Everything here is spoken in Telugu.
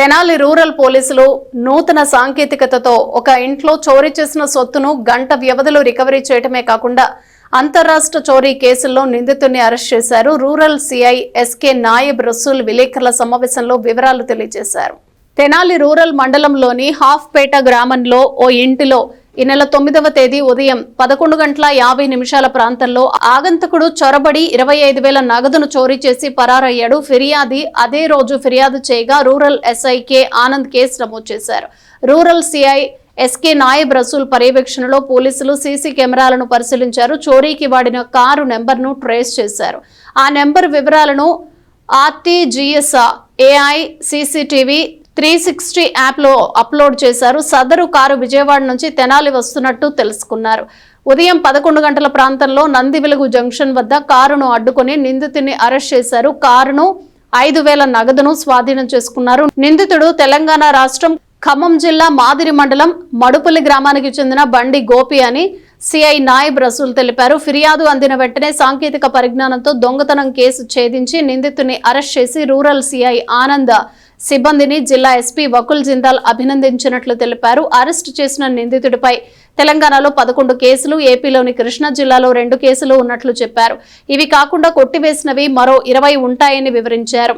తెనాలి రూరల్ పోలీసులు నూతన సాంకేతికతతో ఒక ఇంట్లో చోరీ చేసిన సొత్తును గంట వ్యవధిలో రికవరీ చేయటమే కాకుండా అంతర్రాష్ట్ర చోరీ కేసుల్లో నిందితుడిని అరెస్ట్ చేశారు. Rural CI SK Nayab Rasool విలేకరుల సమావేశంలో వివరాలు తెలియజేశారు. తెనాలి రూరల్ మండలంలోని హాఫ్పేట గ్రామంలో ఓ ఇంటిలో ఈ నెల 9వ తేదీ ఉదయం 11:50 ప్రాంతంలో ఆగంతకుడు చొరబడి 25,000 నగదును చోరీ చేసి పరారయ్యాడు. ఫిర్యాది అదే రోజు ఫిర్యాదు చేయగా rural SI K Anand case నమోదు చేశారు. Rural CI SK Nayab Rasool పర్యవేక్షణలో పోలీసులు సీసీ కెమెరాలను పరిశీలించారు. చోరీకి వాడిన కారు నెంబర్ను ట్రేస్ చేశారు. ఆ నెంబర్ వివరాలను ఆర్టీజీఎస్ ఏఐ సీసీటీవీ 360 యాప్లో అప్లోడ్ చేశారు. సదరు కారు విజయవాడ నుంచి తెనాలి వస్తున్నట్టు తెలుసుకున్నారు. ఉదయం 11 గంటల ప్రాంతంలో నందివెలుగు జంక్షన్ వద్ద కారును అడ్డుకుని నిందితుడిని అరెస్ట్ చేశారు. కారును 5,000 నగదును స్వాధీనం చేసుకున్నారు. నిందితుడు తెలంగాణ రాష్ట్రం ఖమ్మం జిల్లా మాదిరి మండలం మడుపల్లి గ్రామానికి చెందిన బండి గోపి అని సిఐ నాయబ్ రసూల్ తెలిపారు. ఫిర్యాదు అందిన వెంటనే సాంకేతిక పరిజ్ఞానంతో దొంగతనం కేసు ఛేదించి నిందితుడిని అరెస్ట్ చేసి రూరల్ సిఐ ఆనంద్ సిబ్బందిని జిల్లా ఎస్పీ వకుల్ జిందాల్ అభినందించినట్లు తెలిపారు. అరెస్టు చేసిన నిందితుడిపై తెలంగాణలో 11 కేసులు, ఏపీలోని కృష్ణా జిల్లాలో 2 కేసులు ఉన్నట్లు చెప్పారు. ఇవి కాకుండా కొట్టివేసినవి మరో 20 ఉంటాయని వివరించారు.